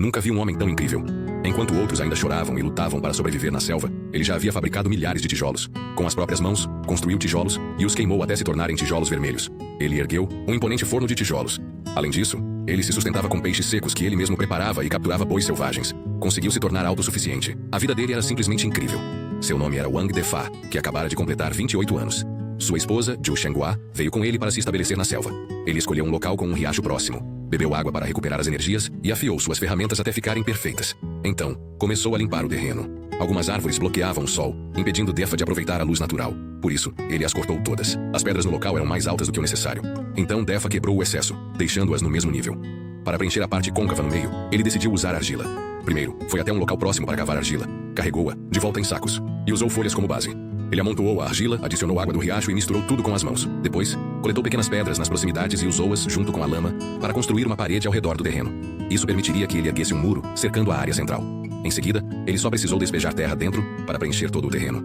Nunca vi um homem tão incrível. Enquanto outros ainda choravam e lutavam para sobreviver na selva, ele já havia fabricado milhares de tijolos. Com as próprias mãos, construiu tijolos e os queimou até se tornarem tijolos vermelhos. Ele ergueu um imponente forno de tijolos. Além disso, ele se sustentava com peixes secos que ele mesmo preparava e capturava bois selvagens. Conseguiu se tornar autossuficiente. A vida dele era simplesmente incrível. Seu nome era Wang Defa, que acabara de completar 28 anos. Sua esposa, Zhu Shenghua, veio com ele para se estabelecer na selva. Ele escolheu um local com um riacho próximo, bebeu água para recuperar as energias e afiou suas ferramentas até ficarem perfeitas. Então, começou a limpar o terreno. Algumas árvores bloqueavam o sol, impedindo Defa de aproveitar a luz natural. Por isso, ele as cortou todas. As pedras no local eram mais altas do que o necessário. Então Defa quebrou o excesso, deixando-as no mesmo nível. Para preencher a parte côncava no meio, ele decidiu usar argila. Primeiro, foi até um local próximo para cavar argila. Carregou-a, de volta em sacos, e usou folhas como base. Ele amontoou a argila, adicionou água do riacho e misturou tudo com as mãos. Depois, coletou pequenas pedras nas proximidades e usou-as junto com a lama para construir uma parede ao redor do terreno. Isso permitiria que ele erguesse um muro, cercando a área central. Em seguida, ele só precisou despejar terra dentro para preencher todo o terreno.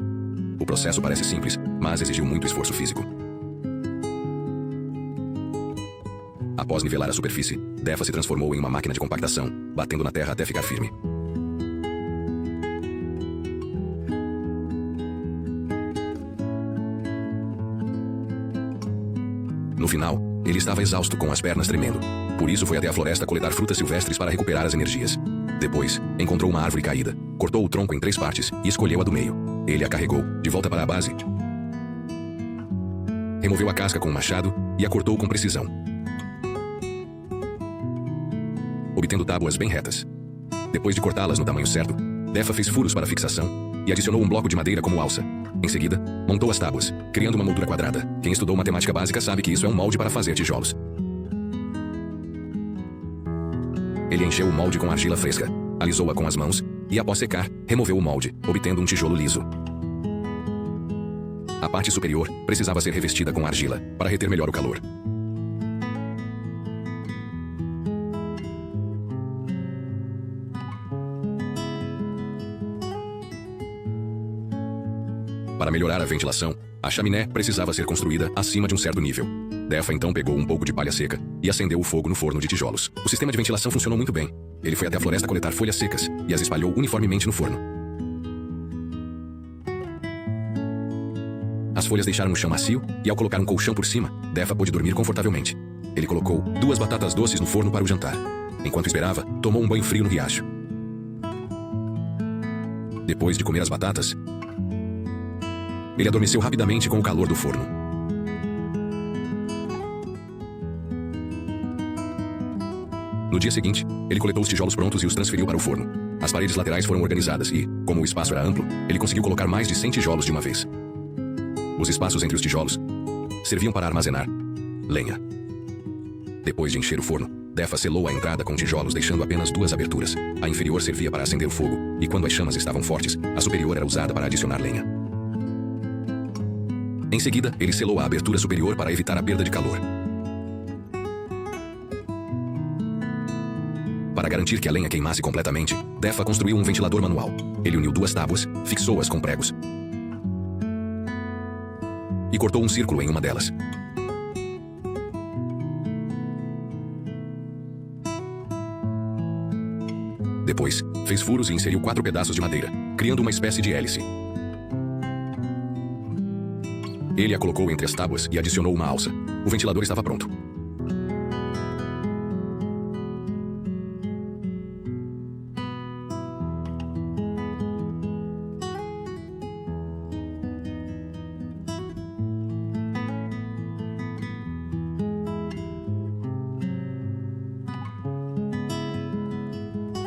O processo parece simples, mas exigiu muito esforço físico. Após nivelar a superfície, Defa se transformou em uma máquina de compactação, batendo na terra até ficar firme. No final, ele estava exausto, com as pernas tremendo. Por isso foi até a floresta coletar frutas silvestres para recuperar as energias. Depois, encontrou uma árvore caída, cortou o tronco em 3 partes e escolheu a do meio. Ele a carregou, de volta para a base. Removeu a casca com um machado e a cortou com precisão, obtendo tábuas bem retas. Depois de cortá-las no tamanho certo, Defa fez furos para fixação e adicionou um bloco de madeira como alça. Em seguida, montou as tábuas, criando uma moldura quadrada. Quem estudou matemática básica sabe que isso é um molde para fazer tijolos. Ele encheu o molde com argila fresca, alisou-a com as mãos e, após secar, removeu o molde, obtendo um tijolo liso. A parte superior precisava ser revestida com argila para reter melhor o calor. Para melhorar a ventilação, a chaminé precisava ser construída acima de um certo nível. Defa então pegou um pouco de palha seca e acendeu o fogo no forno de tijolos. O sistema de ventilação funcionou muito bem. Ele foi até a floresta coletar folhas secas e as espalhou uniformemente no forno. As folhas deixaram o chão macio e, ao colocar um colchão por cima, Defa pôde dormir confortavelmente. Ele colocou 2 batatas doces no forno para o jantar. Enquanto esperava, tomou um banho frio no riacho. Depois de comer as batatas, ele adormeceu rapidamente com o calor do forno. No dia seguinte, ele coletou os tijolos prontos e os transferiu para o forno. As paredes laterais foram organizadas e, como o espaço era amplo, ele conseguiu colocar mais de 100 tijolos de uma vez. Os espaços entre os tijolos serviam para armazenar lenha. Depois de encher o forno, Defa selou a entrada com tijolos, deixando apenas 2 aberturas. A inferior servia para acender o fogo, e quando as chamas estavam fortes, a superior era usada para adicionar lenha. Em seguida, ele selou a abertura superior para evitar a perda de calor. Para garantir que a lenha queimasse completamente, Defa construiu um ventilador manual. Ele uniu 2 tábuas, fixou-as com pregos e cortou um círculo em uma delas. Depois, fez furos e inseriu 4 pedaços de madeira, criando uma espécie de hélice. Ele a colocou entre as tábuas e adicionou uma alça. O ventilador estava pronto.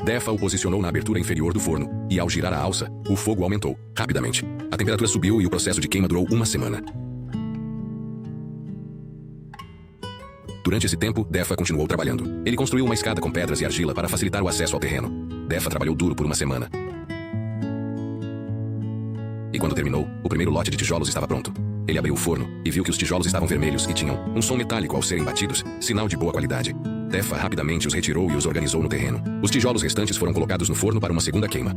Defa o posicionou na abertura inferior do forno, e ao girar a alça, o fogo aumentou rapidamente. A temperatura subiu e o processo de queima durou 1 semana. Durante esse tempo, Defa continuou trabalhando. Ele construiu uma escada com pedras e argila para facilitar o acesso ao terreno. Defa trabalhou duro por 1 semana. E quando terminou, o primeiro lote de tijolos estava pronto. Ele abriu o forno e viu que os tijolos estavam vermelhos e tinham um som metálico ao serem batidos, sinal de boa qualidade. Defa rapidamente os retirou e os organizou no terreno. Os tijolos restantes foram colocados no forno para uma segunda queima.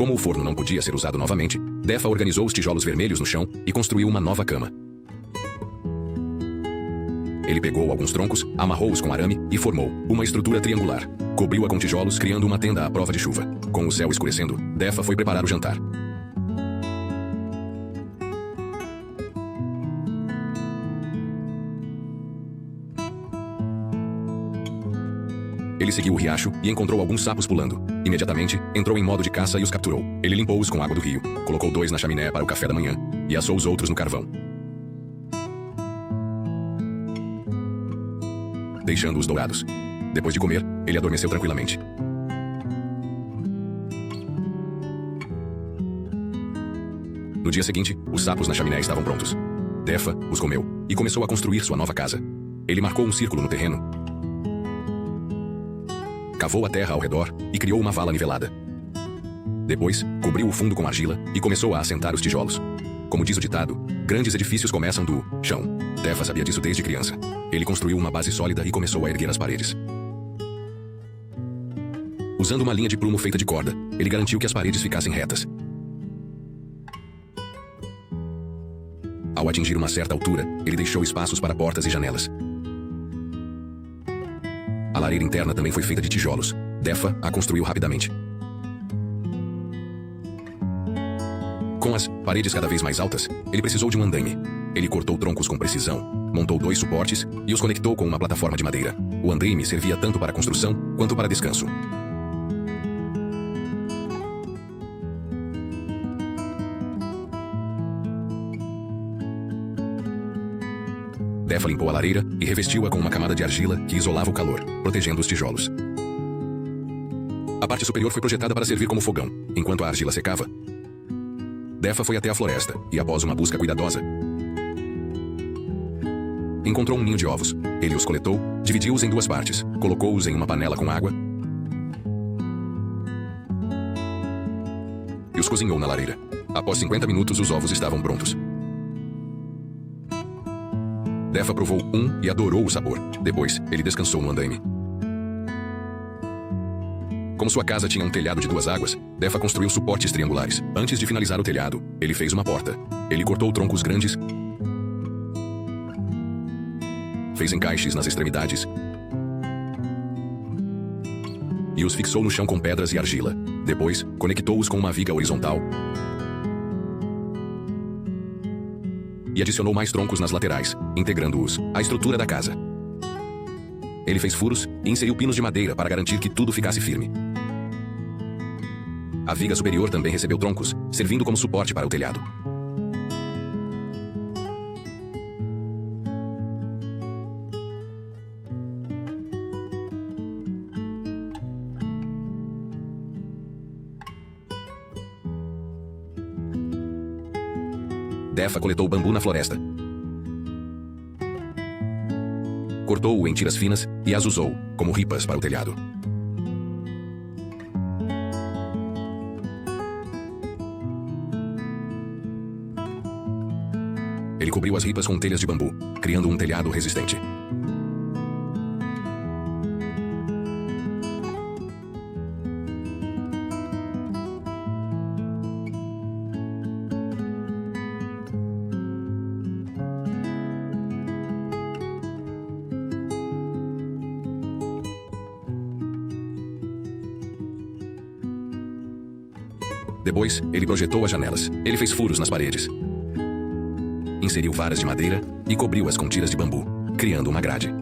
Como o forno não podia ser usado novamente, Defa organizou os tijolos vermelhos no chão e construiu uma nova cama. Ele pegou alguns troncos, amarrou-os com arame e formou uma estrutura triangular. Cobriu-a com tijolos, criando uma tenda à prova de chuva. Com o céu escurecendo, Defa foi preparar o jantar. Ele seguiu o riacho e encontrou alguns sapos pulando. Imediatamente, entrou em modo de caça e os capturou. Ele limpou-os com água do rio, colocou 2 na chaminé para o café da manhã e assou os outros no carvão. Deixando-os dourados. Depois de comer, ele adormeceu tranquilamente. No dia seguinte, os sapos na chaminé estavam prontos. Defa os comeu e começou a construir sua nova casa. Ele marcou um círculo no terreno, cavou a terra ao redor e criou uma vala nivelada. Depois, cobriu o fundo com argila e começou a assentar os tijolos. Como diz o ditado, grandes edifícios começam do chão. Defa sabia disso desde criança. Ele construiu uma base sólida e começou a erguer as paredes. Usando uma linha de prumo feita de corda, ele garantiu que as paredes ficassem retas. Ao atingir uma certa altura, ele deixou espaços para portas e janelas. A lareira interna também foi feita de tijolos. Defa a construiu rapidamente. Com as paredes cada vez mais altas, ele precisou de um andaime. Ele cortou troncos com precisão, montou 2 suportes e os conectou com uma plataforma de madeira. O andaime servia tanto para construção quanto para descanso. Defa limpou a lareira e revestiu-a com uma camada de argila que isolava o calor, protegendo os tijolos. A parte superior foi projetada para servir como fogão. Enquanto a argila secava, Defa foi até a floresta e, após uma busca cuidadosa, encontrou um ninho de ovos. Ele os coletou, dividiu-os em 2 partes, colocou-os em uma panela com água e os cozinhou na lareira. Após 50 minutos, os ovos estavam prontos. Defa provou um e adorou o sabor. Depois, ele descansou no andaime. Como sua casa tinha um telhado de 2 águas, Defa construiu suportes triangulares. Antes de finalizar o telhado, ele fez uma porta. Ele cortou troncos grandes, fez encaixes nas extremidades e os fixou no chão com pedras e argila. Depois, conectou-os com uma viga horizontal e adicionou mais troncos nas laterais, integrando-os à estrutura da casa. Ele fez furos e inseriu pinos de madeira para garantir que tudo ficasse firme. A viga superior também recebeu troncos, servindo como suporte para o telhado. Defa coletou bambu na floresta, cortou-o em tiras finas e as usou como ripas para o telhado. Ele cobriu as ripas com telhas de bambu, criando um telhado resistente. Depois, ele projetou as janelas. Ele fez furos nas paredes, inseriu varas de madeira e cobriu-as com tiras de bambu, criando uma grade.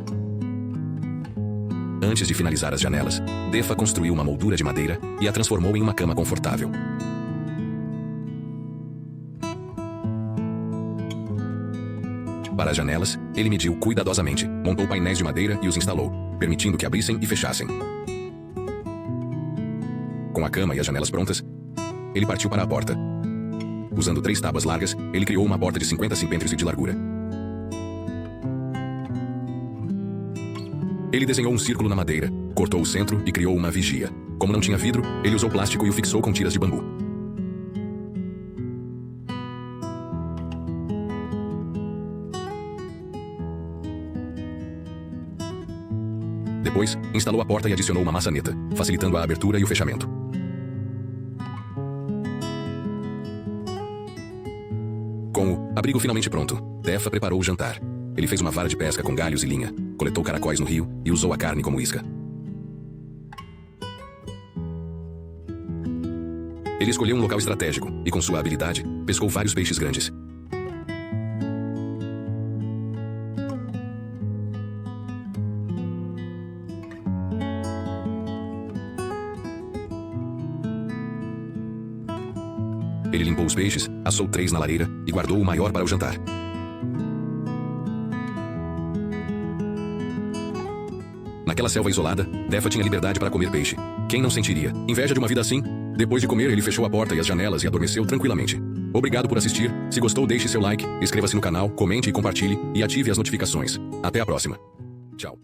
Antes de finalizar as janelas, Defa construiu uma moldura de madeira e a transformou em uma cama confortável. Para as janelas, ele mediu cuidadosamente, montou painéis de madeira e os instalou, permitindo que abrissem e fechassem. Com a cama e as janelas prontas, ele partiu para a porta. Usando 3 tábuas largas, ele criou uma porta de 50 centímetros de largura. Ele desenhou um círculo na madeira, cortou o centro e criou uma vigia. Como não tinha vidro, ele usou plástico e o fixou com tiras de bambu. Depois, instalou a porta e adicionou uma maçaneta, facilitando a abertura e o fechamento. Com o abrigo finalmente pronto, Defa preparou o jantar. Ele fez uma vara de pesca com galhos e linha, coletou caracóis no rio e usou a carne como isca. Ele escolheu um local estratégico e, com sua habilidade, pescou vários peixes grandes. Ele limpou os peixes, assou 3 na lareira e guardou o maior para o jantar. Naquela selva isolada, Defa tinha liberdade para comer peixe. Quem não sentiria inveja de uma vida assim? Depois de comer, ele fechou a porta e as janelas e adormeceu tranquilamente. Obrigado por assistir. Se gostou, deixe seu like, inscreva-se no canal, comente e compartilhe, e ative as notificações. Até a próxima. Tchau.